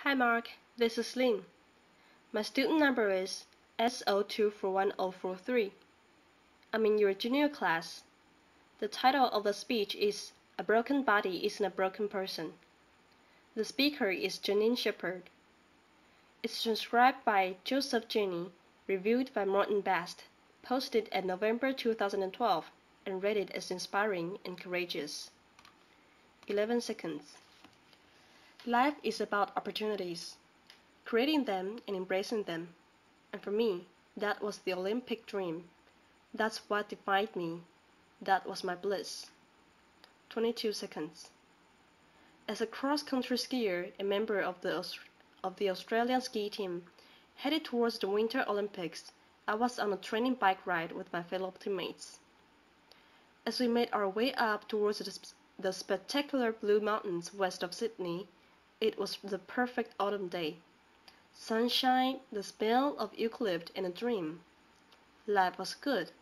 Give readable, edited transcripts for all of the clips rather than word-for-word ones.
Hi Mark, this is Lynn. My student number is S02410443. I'm in your junior class. The title of the speech is A Broken Body Isn't a Broken Person. The speaker is Janine Shepherd. It's transcribed by Joseph Jenny, reviewed by Morton Best, posted at November 2012, and rated as inspiring and courageous. 11 seconds. Life is about opportunities, creating them and embracing them. And for me, that was the Olympic dream. That's what defined me. That was my bliss. 22 seconds. As a cross-country skier and member of the Australian ski team, headed towards the Winter Olympics, I was on a training bike ride with my fellow teammates. As we made our way up towards the spectacular Blue Mountains west of Sydney, it was the perfect autumn day. Sunshine, the smell of eucalypt, and a dream. Life was good.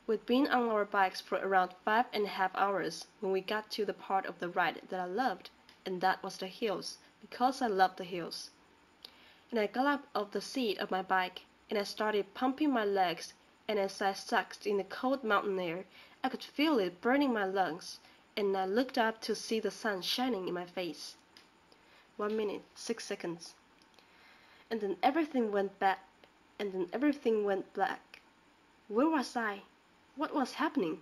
We'd been on our bikes for around 5.5 hours when we got to the part of the ride that I loved, and that was the hills, because I loved the hills. And I got up off the seat of my bike, and I started pumping my legs, and as I sucked in the cold mountain air, I could feel it burning my lungs, and I looked up to see the sun shining in my face. 1 minute, 6 seconds. And then everything went black. Where was I? What was happening?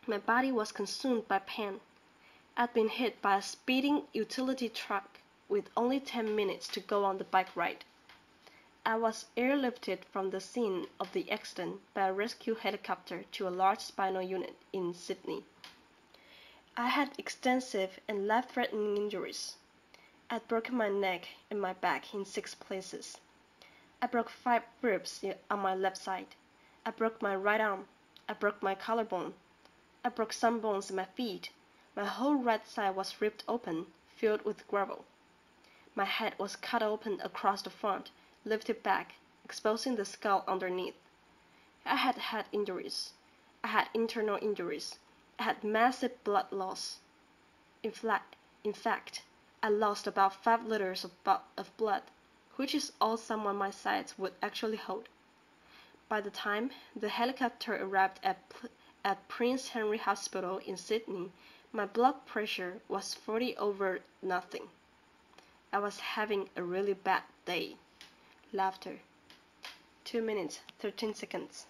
My body was consumed by pain. I'd been hit by a speeding utility truck with only 10 minutes to go on the bike ride. I was airlifted from the scene of the accident by a rescue helicopter to a large spinal unit in Sydney. I had extensive and life-threatening injuries. I'd broken my neck and my back in 6 places. I broke 5 ribs on my left side. I broke my right arm. I broke my collarbone. I broke some bones in my feet. My whole right side was ripped open, filled with gravel. My head was cut open across the front, lifted back, exposing the skull underneath. I had head injuries. I had internal injuries. I had massive blood loss. In fact, I lost about 5 liters of blood, which is all someone my size would actually hold. By the time the helicopter arrived at Prince Henry Hospital in Sydney, my blood pressure was 40 over nothing. I was having a really bad day. Laughter. 2 minutes, 13 seconds.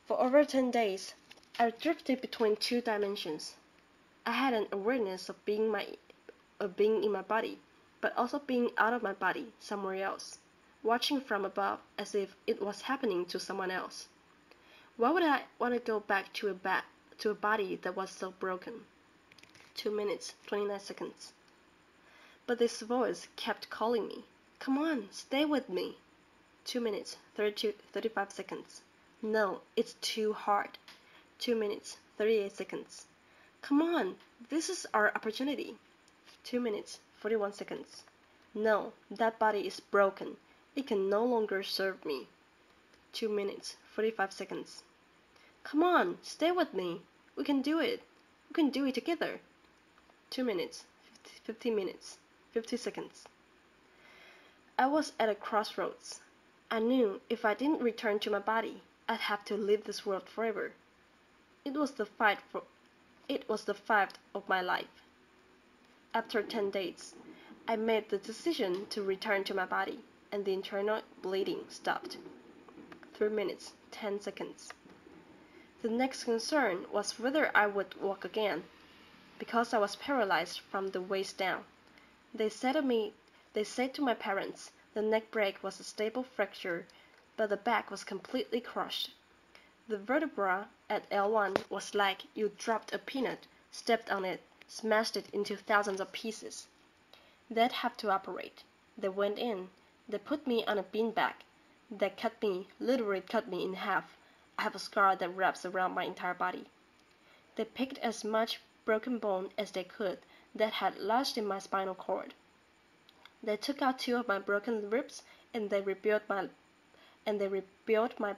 For over 10 days, I drifted between 2 dimensions. I had an awareness of being in my body, but also being out of my body somewhere else, watching from above as if it was happening to someone else. Why would I want to go back to a body that was so broken? 2 minutes, 29 seconds. But this voice kept calling me. Come on, stay with me. 2 minutes, 35 seconds. No, it's too hard. 2 minutes, 38 seconds. Come on, this is our opportunity. 2 minutes, 41 seconds. No, that body is broken. It can no longer serve me. 2 minutes, 45 seconds. Come on, stay with me. We can do it. We can do it together. 2 minutes, 50 seconds. I was at a crossroads. I knew if I didn't return to my body, I'd have to leave this world forever. It was the fight of my life. After 10 days, I made the decision to return to my body, and the internal bleeding stopped. 3 minutes, 10 seconds. The next concern was whether I would walk again, because I was paralyzed from the waist down. They said to my parents the neck break was a stable fracture, but the back was completely crushed. The vertebra at L1 was like you dropped a peanut, stepped on it, smashed it into thousands of pieces. They'd have to operate. They went in. They put me on a beanbag. They literally cut me in half. I have a scar that wraps around my entire body. They picked as much broken bone as they could that had lodged in my spinal cord. They took out 2 of my broken ribs, and they rebuilt my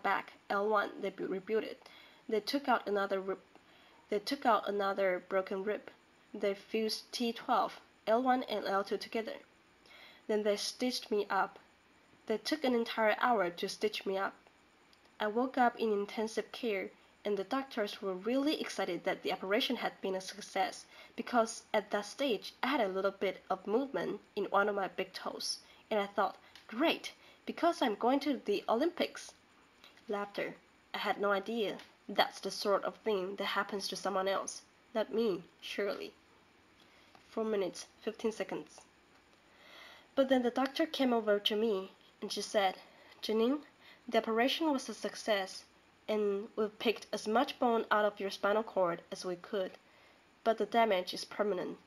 back. L1, they rebuilt it. They took out another broken rib. They fused T12, L1 and L2 together. Then they stitched me up. They took an entire hour to stitch me up. I woke up in intensive care, and the doctors were really excited that the operation had been a success, because at that stage I had a little bit of movement in one of my big toes, and I thought, great, because I'm going to the Olympics. Laughter. I had no idea. That's the sort of thing that happens to someone else. Not me, surely. 4 minutes, 15 seconds. But then the doctor came over to me, and she said, Janine, the operation was a success, and we've picked as much bone out of your spinal cord as we could, but the damage is permanent.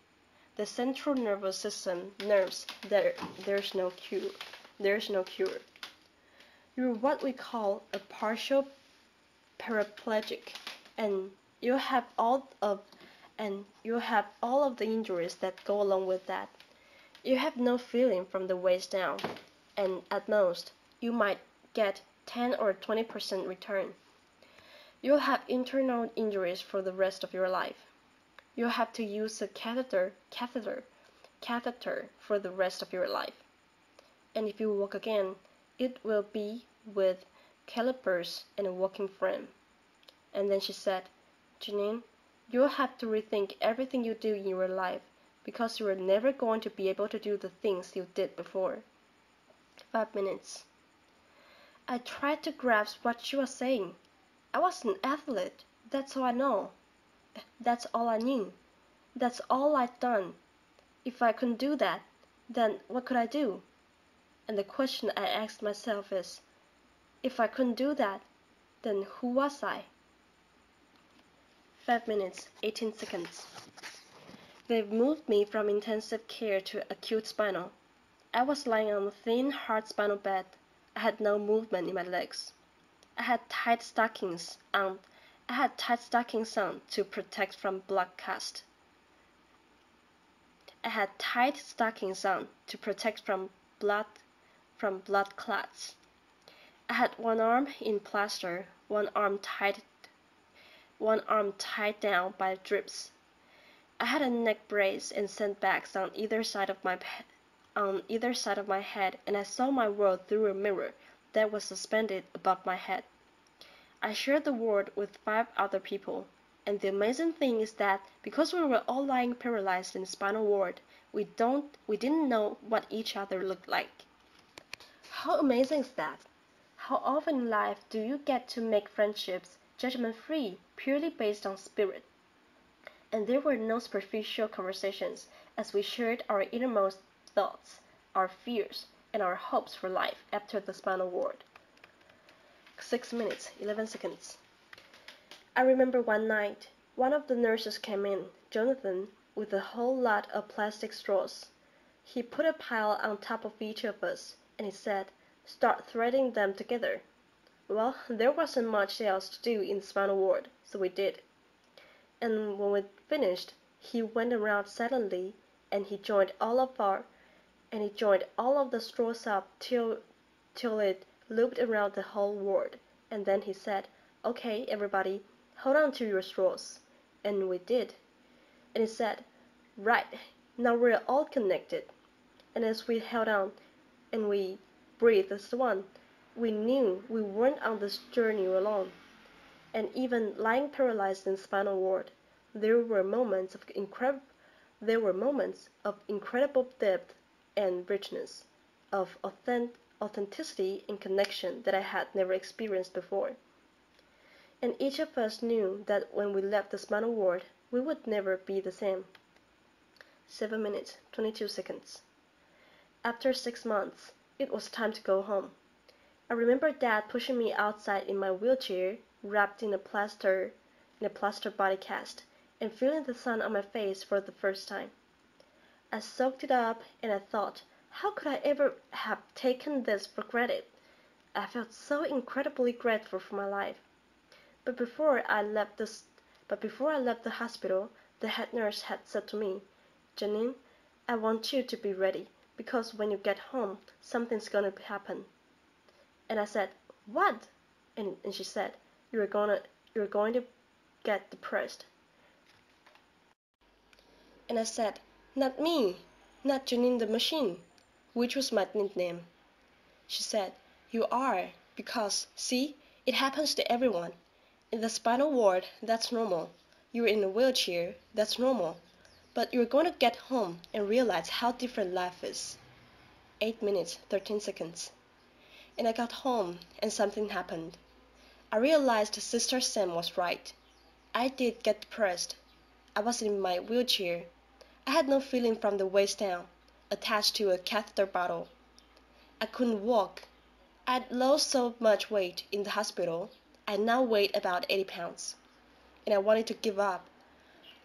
The central nervous system, nerves, there's no cure. There's no cure. You're what we call a partial paraplegic, and you have all of the injuries that go along with that. You have no feeling from the waist down, and at most, you might get 10 or 20% return. You'll have internal injuries for the rest of your life. You'll have to use a catheter for the rest of your life. And if you walk again, it will be with calipers and a walking frame. And then she said, Janine, you'll have to rethink everything you do in your life, because you are never going to be able to do the things you did before. 5 minutes. I tried to grasp what she was saying. I was an athlete. That's all I know. That's all I knew. That's all I'd done. If I couldn't do that, then what could I do? And the question I asked myself is, if I couldn't do that, then who was I? 5 minutes, 18 seconds. They've moved me from intensive care to acute spinal. I was lying on a thin, hard spinal bed. I had no movement in my legs. I had tight stockings on to protect from blood cast. I had tight stockings on to protect from blood clots. I had one arm in plaster, one arm tied down by drips. I had a neck brace and sandbags on either side of my head, and I saw my world through a mirror that was suspended above my head. I shared the ward with 5 other people, and the amazing thing is that because we were all lying paralyzed in the spinal ward, we didn't know what each other looked like. How amazing is that? How often in life do you get to make friendships judgment-free, purely based on spirit? And there were no superficial conversations as we shared our innermost thoughts, our fears, and our hopes for life after the spinal ward. 6 minutes, 11 seconds. I remember one night, one of the nurses came in, Jonathan, with a whole lot of plastic straws. He put a pile on top of each of us, and he said, start threading them together. Well, there wasn't much else to do in the spinal ward, so we did. And when we finished, he went around silently, and he joined all of the straws up till it looped around the whole ward, and then he said, okay, everybody, hold on to your straws. And we did. And he said, right, now we're all connected. And as we held on, and we breathed as one, we knew we weren't on this journey alone. And even lying paralyzed in the spinal ward, there were moments of incredible depth and richness, of authenticity and connection that I had never experienced before. And each of us knew that when we left the spinal ward, we would never be the same. 7 minutes, 22 seconds. After 6 months, it was time to go home. I remember Dad pushing me outside in my wheelchair, wrapped in a plaster body cast, and feeling the sun on my face for the first time. I soaked it up, and I thought, how could I ever have taken this for granted? I felt so incredibly grateful for my life. But before I left the hospital, the head nurse had said to me, Janine, I want you to be ready, because when you get home, something's gonna happen. And I said, what? And she said, you're going to get depressed. And I said, not me, not Janine the machine. which was my nickname. She said, "You are, because, see, it happens to everyone. In the spinal ward, that's normal. You're in a wheelchair, that's normal. But you're going to get home and realize how different life is." 8 minutes, 13 seconds. And I got home, and something happened. I realized Sister Sam was right. I did get depressed. I was in my wheelchair. I had no feeling from the waist down, attached to a catheter bottle. I couldn't walk. I'd lost so much weight in the hospital. I now weighed about 80 pounds. And I wanted to give up.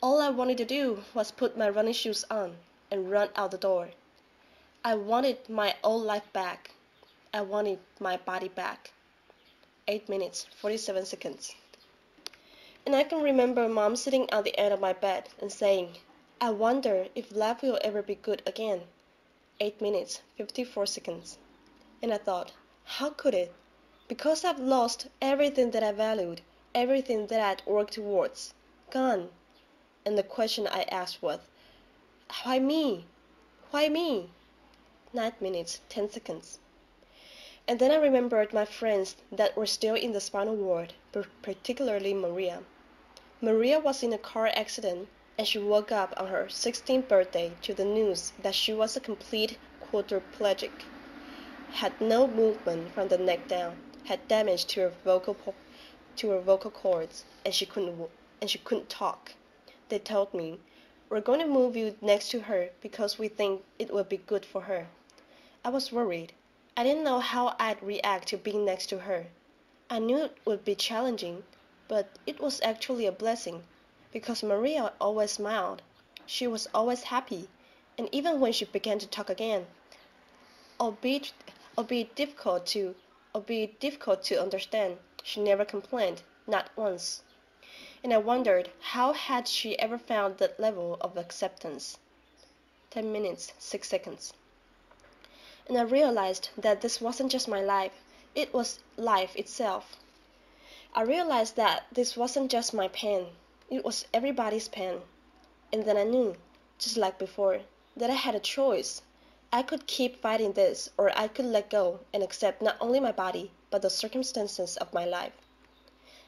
All I wanted to do was put my running shoes on and run out the door. I wanted my old life back. I wanted my body back. 8 minutes, 47 seconds. And I can remember Mom sitting at the end of my bed and saying, "I wonder if life will ever be good again." 8 minutes, 54 seconds. And I thought, how could it? Because I've lost everything that I valued, everything that I'd worked towards. Gone. And the question I asked was, why me? Why me? 9 minutes, 10 seconds. And then I remembered my friends that were still in the spinal ward, particularly Maria. Maria was in a car accident, and she woke up on her 16th birthday to the news that she was a complete quadriplegic, had no movement from the neck down, had damage to her vocal cords, and she couldn't talk. They told me, "We're going to move you next to her because we think it will be good for her." I was worried. I didn't know how I'd react to being next to her. I knew it would be challenging, but it was actually a blessing, because Maria always smiled. She was always happy, and even when she began to talk again, albeit difficult to understand, she never complained, not once. And I wondered, how had she ever found that level of acceptance? 10 minutes, 6 seconds. And I realized that this wasn't just my life, it was life itself. I realized that this wasn't just my pain, it was everybody's pain. And then I knew, just like before, that I had a choice. I could keep fighting this, or I could let go and accept not only my body, but the circumstances of my life.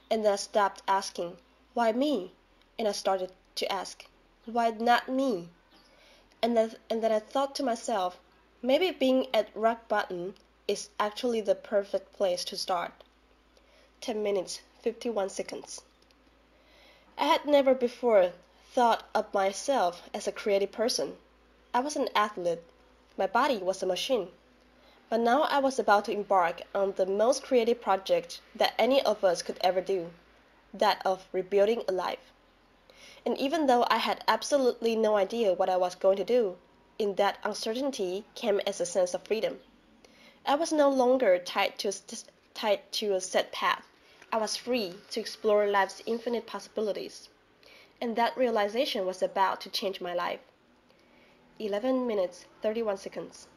And then I stopped asking, why me? And I started to ask, why not me? And then I thought to myself, maybe being at rock bottom is actually the perfect place to start. 10 minutes, 51 seconds. I had never before thought of myself as a creative person. I was an athlete. My body was a machine. But now I was about to embark on the most creative project that any of us could ever do, that of rebuilding a life. And even though I had absolutely no idea what I was going to do, in that uncertainty came as a sense of freedom. I was no longer tied to a set path. I was free to explore life's infinite possibilities. And that realization was about to change my life. 11 minutes, 31 seconds.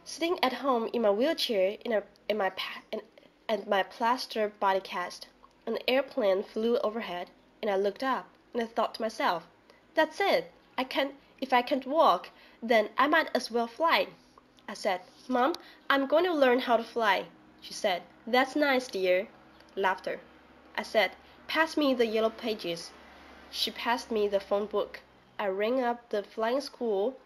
Sitting at home in my wheelchair and my plaster body cast, an airplane flew overhead, and I looked up, and I thought to myself, that's it. If I can't walk, then I might as well fly. I said, "Mom, I'm going to learn how to fly." She said, "That's nice, dear." Laughter. I said, "Pass me the yellow pages." She passed me the phone book. I rang up the flying school.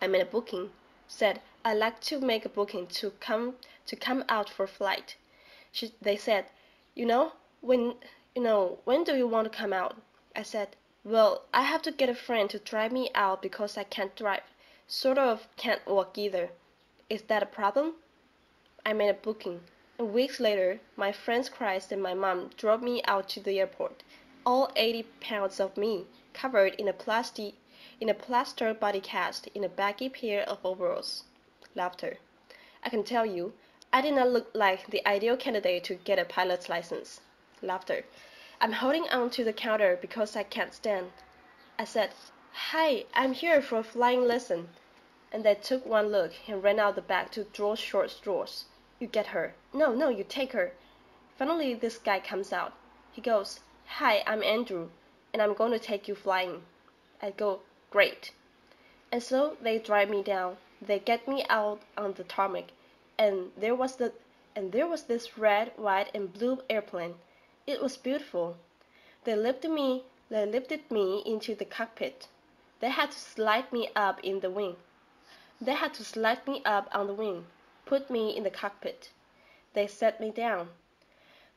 I made a booking. Said, "I'd like to make a booking to come out for flight." They said, when do you want to come out?" I said, "Well, I have to get a friend to drive me out because I can't drive. Sort of can't walk either. Is that a problem?" I made a booking, and weeks later, my friends Christ and my mom drove me out to the airport, all 80 pounds of me, covered in a plaster body cast in a baggy pair of overalls. Laughter. I can tell you, I did not look like the ideal candidate to get a pilot's license. Laughter. I'm holding on to the counter because I can't stand. I said, "Hi, I'm here for a flying lesson." And they took one look and ran out the back to draw short straws. "You get her." "No, you take her." Finally, this guy comes out. He goes, "Hi, I'm Andrew, and I'm going to take you flying." I go, "Great." And so they drive me down, They get me out on the tarmac, and there was this red, white, and blue airplane. It was beautiful. They lifted me into the cockpit. They had to slide me up in the wing. They had to slide me up on the wing, put me in the cockpit. They set me down.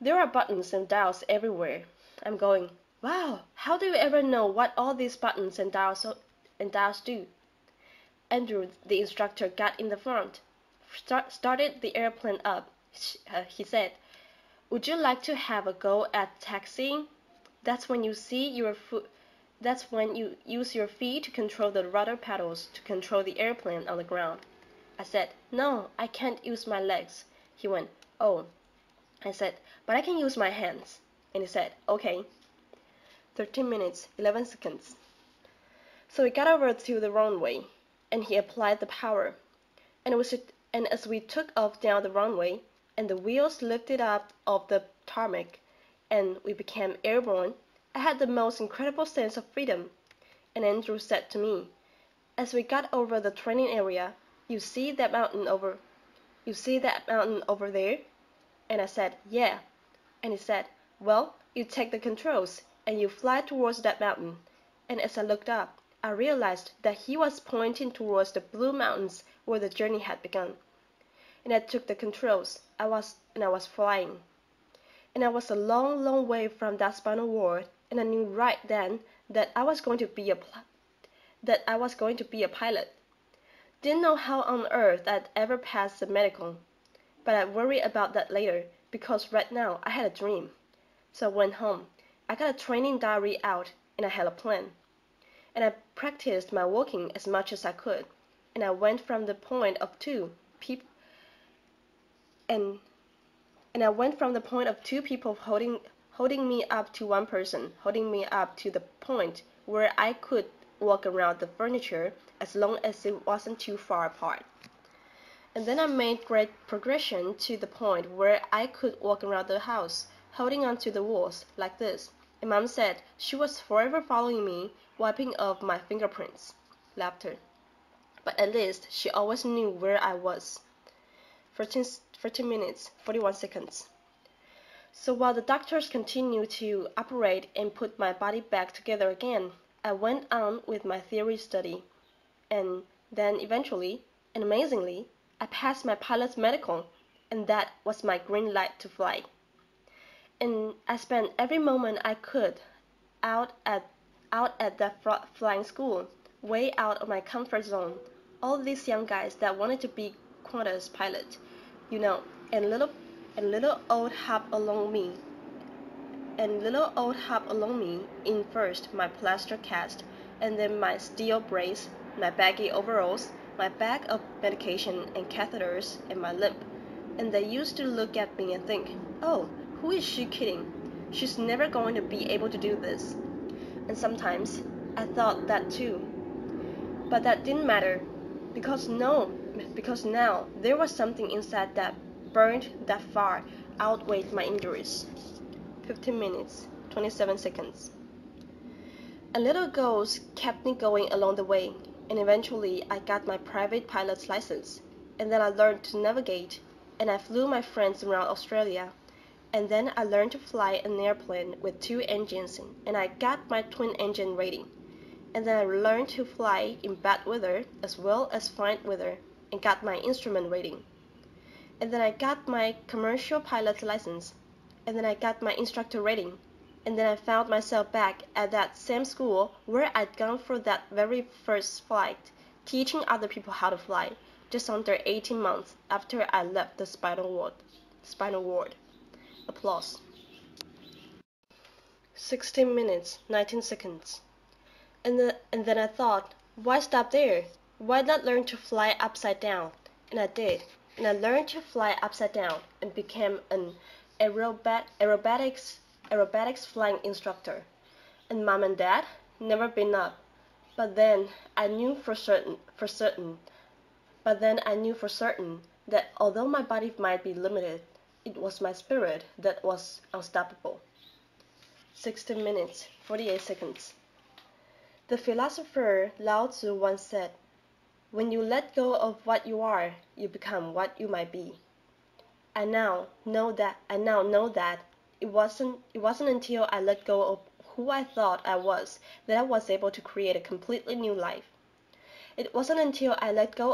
There are buttons and dials everywhere. I'm going, wow, how do you ever know what all these buttons and dials do? Andrew, the instructor, got in the front, started the airplane up. He said, "Would you like to have a go at taxiing? That's when you use your feet to control the rudder pedals to control the airplane on the ground." I said, "No, I can't use my legs." He went, "Oh." I said, "But I can use my hands." And he said, "Okay." 13 minutes, 11 seconds. So we got over to the runway, and he applied the power. And as we took off down the runway, and the wheels lifted up off the tarmac, and we became airborne, I had the most incredible sense of freedom. And Andrew said to me, "As we got over the training area, you see that mountain over there?" And I said, "Yeah." And he said, "Well, you take the controls, and you fly towards that mountain." And as I looked up, I realized that he was pointing towards the blue mountains where the journey had begun. And I took the controls. I was flying. And I was a long, long way from that spinal ward, and I knew right then that I was going to be a pilot. Didn't know how on earth I'd ever pass the medical, but I'd worry about that later, because right now I had a dream. So I went home. I got a training diary out, and I had a plan. And I practiced my walking as much as I could, and I went from the point of two people holding me up to one person holding me up to the point where I could walk around the furniture as long as it wasn't too far apart. And then I made great progression to the point where I could walk around the house, holding onto the walls like this. And Mom said she was forever following me, wiping off my fingerprints. Laughter. But at least she always knew where I was. 14 minutes, 41 seconds. So while the doctors continued to operate and put my body back together again, I went on with my theory study. And then eventually, and amazingly, I passed my pilot's medical, and that was my green light to fly. And I spent every moment I could out at that flying school, way out of my comfort zone. All these young guys that wanted to be Qantas pilot, and little old hop along me. In first my plaster cast, and then my steel brace, my baggy overalls, my bag of medication and catheters, and my limp. And they used to look at me and think, "Oh, who is she kidding? She's never going to be able to do this." And sometimes I thought that too. But that didn't matter, because now there was something inside that burned that far outweighed my injuries. 15 minutes, 27 seconds. A little ghost kept me going along the way, and eventually I got my private pilot's license, and then I learned to navigate, and I flew my friends around Australia, and then I learned to fly an airplane with 2 engines, and I got my twin engine rating, and then I learned to fly in bad weather as well as fine weather, and got my instrument rating, and then I got my commercial pilot's license, and then I got my instructor rating, and then I found myself back at that same school where I'd gone for that very first flight, teaching other people how to fly, just under 18 months after I left the spinal ward. Applause. 16 minutes, 19 seconds. And then I thought, why stop there? Why not learn to fly upside down? And I did. And I learned to fly upside down and became an aerobatics flying instructor. And Mom and Dad never been up. But then I knew for certain that although my body might be limited, it was my spirit that was unstoppable. 16 minutes, 48 seconds. The philosopher Lao Tzu once said, When you let go of what you are, you become what you might be. I now know that it wasn't until I let go of who I thought I was that I was able to create a completely new life. It wasn't until I let go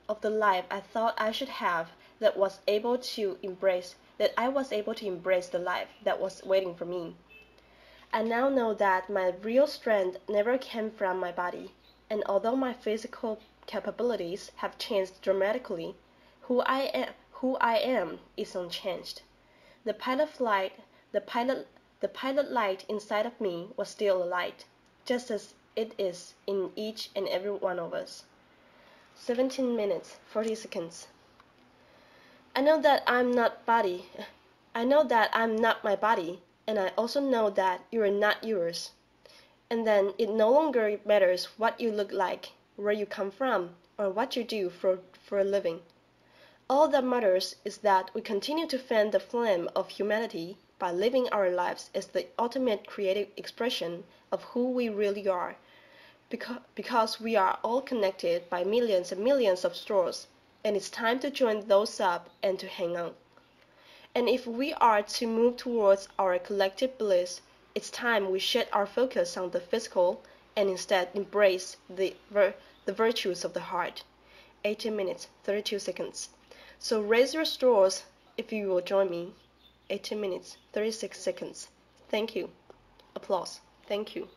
of the life I thought I should have that I was able to embrace the life that was waiting for me. I now know that my real strength never came from my body, and although my physical capabilities have changed dramatically, who I am is unchanged. The pilot light, the pilot light inside of me was still a light, just as it is in each and every one of us. 17 minutes, 40 seconds. I know that I'm not body. I know that I'm not my body, and I also know that you are not yours. And then it no longer matters what you look like, where you come from, or what you do for a living. All that matters is that we continue to fan the flame of humanity by living our lives as the ultimate creative expression of who we really are, because we are all connected by millions and millions of straws, and it's time to join those up and to hang on. And if we are to move towards our collective bliss, it's time we shed our focus on the physical and instead embrace the virtues of the heart. 18 minutes, 32 seconds. So raise your straws if you will join me. 18 minutes, 36 seconds. Thank you. Applause. Thank you.